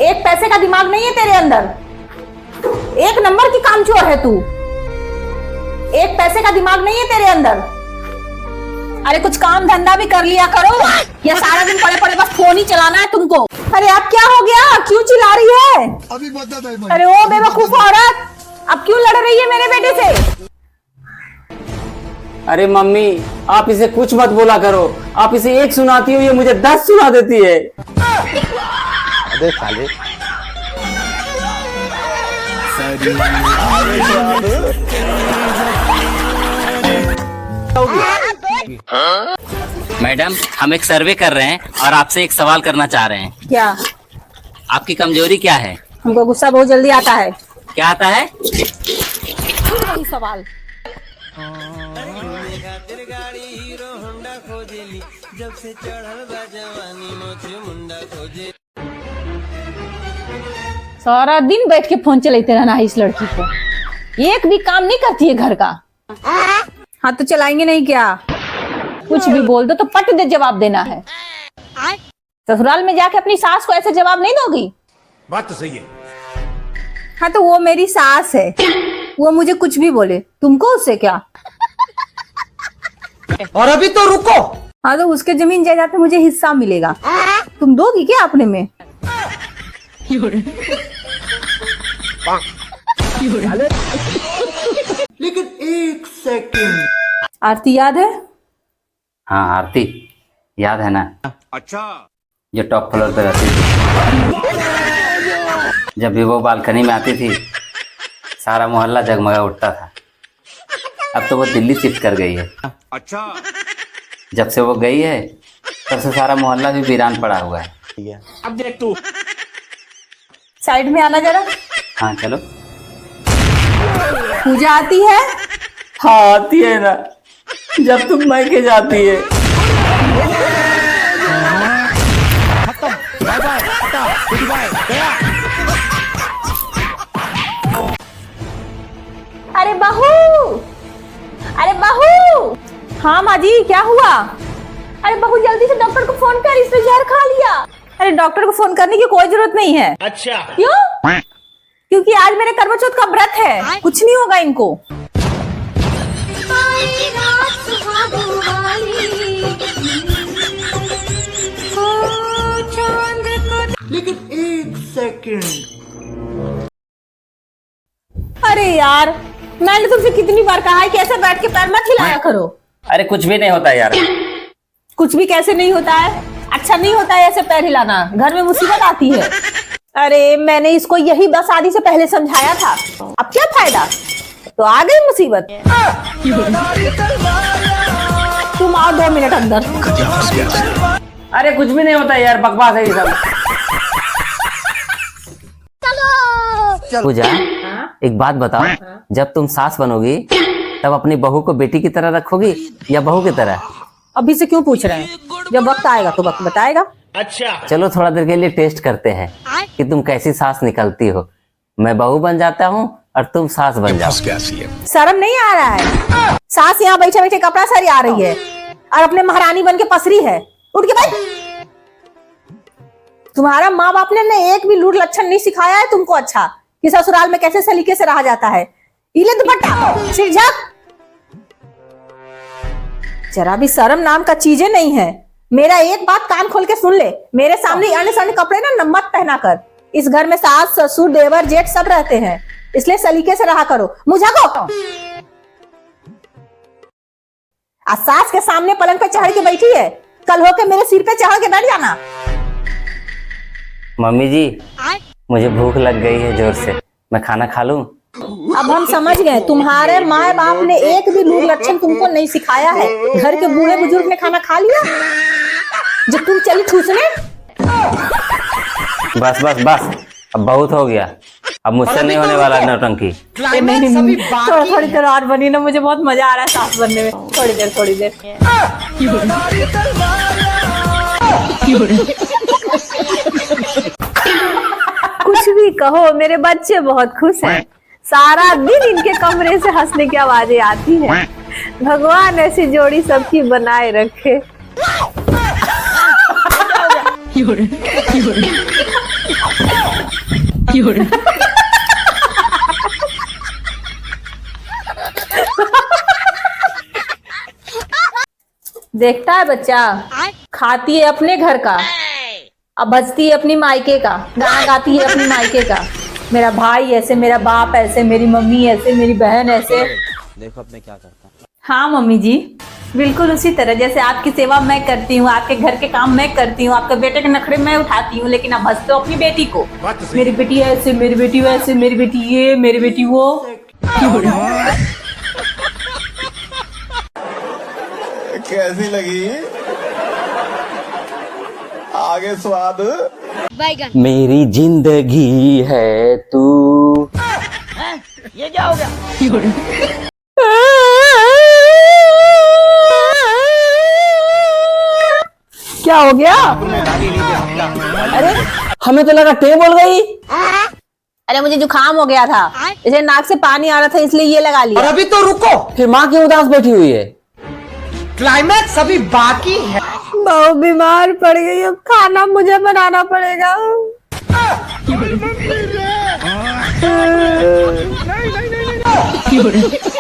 एक पैसे का दिमाग नहीं है तेरे अंदर। एक नंबर की कामचोर है तू। एक पैसे का दिमाग नहीं है तेरे अंदर। अरे कुछ काम धंधा भी कर लिया करो, या सारा दिन पड़े पड़े बस फोन ही चलाना है तुमको। अरे आप क्या हो गया, क्यों चिल्ला रही है? अभी मदद है। अरे ओ बेवकूफ औरत, अब क्यों लड़ रही है मेरे बेटे से? अरे मम्मी, आप इसे कुछ मत बोला करो। आप इसे एक सुनाती हो, ये मुझे 10 सुना देती है। अबे साले। मैडम, हम एक सर्वे कर रहे हैं और आपसे एक सवाल करना चाह रहे हैं। क्या? आपकी कमजोरी क्या है? हमको गुस्सा बहुत जल्दी आता है। क्या आता है? सवाल। सारा दिन बैठ के फोन चलाते रहना है इस लड़की को, एक भी काम नहीं करती है घर का। हाँ तो चलाएंगे नहीं क्या? कुछ भी बोल दो तो पट दे जवाब देना है। ससुराल में जाके अपनी सास को ऐसे जवाब नहीं दोगी? बात तो सही है। हाँ तो वो मेरी सास है, वो मुझे कुछ भी बोले, तुमको उससे क्या? और अभी तो रुको। हाँ तो उसके जमीन जायदाद में मुझे हिस्सा मिलेगा, तुम दोगी क्या अपने में? लेकिन एक सेकंड, आरती याद है? हाँ आरती याद है ना? अच्छा। जो टॉप फ्लोर पे रहती थी, जब भी वो बालकनी में आती थी सारा मोहल्ला जगमगा उठता था। अब तो वो दिल्ली शिफ्ट कर गई है। अच्छा। जब से वो गई है तब से सारा मोहल्ला भी वीरान पड़ा हुआ है। अब देख तू। साइड में आना जरा। हाँ चलो। पूजा आती है? हाँ आती है ना, जब तुम मायके जाती है। अरे बहू, अरे बहू। हाँ माँ जी, क्या हुआ? अरे बहू जल्दी से डॉक्टर को फोन कर, इसने जहर खा लिया। अरे डॉक्टर को फोन करने की कोई जरूरत नहीं है। अच्छा। क्यों? क्योंकि आज मेरे करवा चौथ का व्रत है, कुछ नहीं होगा इनको। लेकिन एक सेकंड। अरे यार, मैंने तुमसे कितनी बार कहा है कि ऐसे बैठ के पैर मत हिलाया करो। अरे कुछ भी नहीं होता यार। कुछ भी कैसे नहीं होता है? अच्छा नहीं होता है ऐसे पैर हिलाना, घर में मुसीबत आती है। अरे मैंने इसको यही बस शादी से पहले समझाया था, अब क्या फायदा, तो आ गई मुसीबत। तुम आओ 2 मिनट अंदर। अरे कुछ भी नहीं होता यार, बकवास है ये सब। पूजा, एक बात बताओ, जब तुम सास बनोगी तब अपनी बहू को बेटी की तरह रखोगी या बहू की तरह? अभी से क्यों पूछ रहे हैं? जब वक्त आएगा तो वक्त बताएगा। अच्छा। चलो थोड़ा देर के लिए टेस्ट करते हैं कि तुम कैसी सास निकलती हो। मैं बहू बन जाता हूँ और तुम सास बन जाओ। शर्म नहीं आ रहा है? सास यहाँ बैठे बैठे कपड़ा सारी आ रही है और अपने महारानी बन के पसरी है। उठ के बैठ। तुम्हारा माँ बाप ने एक भी लूट लक्षण नहीं सिखाया है तुमको अच्छा कि ससुराल में कैसे सलीके से रहा जाता है। इले दुपट्टा, सिर झक। जरा भी शर्म नाम का चीजें नहीं है। मेरा एक बात कान खोल के सुन ले, मेरे सामने अने सने कपड़े ना मत पहना कर। इस घर में सास ससुर देवर जेठ सब रहते हैं, इसलिए सलीके से रहा करो। मुझे को आज सास के सामने पलंग पे चढ़ के बैठी है, कल होके मेरे सिर पे चढ़ के बैठ जाना। मम्मी जी, मुझे भूख लग गई है जोर से, मैं खाना खा लूं? अब हम समझ गए, तुम्हारे माँ बाप ने एक भी लूट लक्षण तुमको नहीं सिखाया है। घर के बूढ़े बुजुर्ग ने खाना खा लिया जब तुम चली ठूसने। बस बस बस, अब बहुत हो गया, अब मुझसे नहीं होने वाला नौटंकी। थोड़ी देर और बनी ना, मुझे बहुत मजा आ रहा है सास बनने में। थोड़ी देर थोड़ी देर। कुछ भी कहो, मेरे बच्चे बहुत खुश हैं। सारा दिन इनके कमरे से हंसने की आवाजें आती हैं। भगवान ऐसी जोड़ी सबकी बनाए रखे। देखता है बच्चा, खाती है अपने घर का, अब बजती है अपनी मायके का, गाना गाती है अपनी मायके का। मेरा भाई ऐसे, मेरा बाप ऐसे, मेरी मम्मी ऐसे, मेरी बहन ऐसे। देखो अब मैं क्या करता हूँ। हाँ मम्मी जी, बिल्कुल उसी तरह जैसे आपकी सेवा मैं करती हूँ, आपके घर के काम मैं करती हूँ, आपके बेटे के नखरे मैं उठाती हूँ, लेकिन आप हंसते हो अपनी बेटी को। मेरी बेटी ऐसे, मेरी बेटी वैसे, मेरी बेटी ये, मेरी बेटी वो। कैसी लगी? आगे स्वाद। मेरी जिंदगी है तू। क्या हो गया? अरे हमें तो लगा टे बोल गई। अरे मुझे जुकाम हो गया था, जैसे नाक से पानी आ रहा था, इसलिए ये लगा लिया। अभी तो रुको, फिर माँ क्यों उदास बैठी हुई है? क्लाइमैक्स अभी बाकी है। बहुत बीमार पड़ गई, अब खाना मुझे बनाना पड़ेगा। नहीं, नहीं, नहीं, नहीं।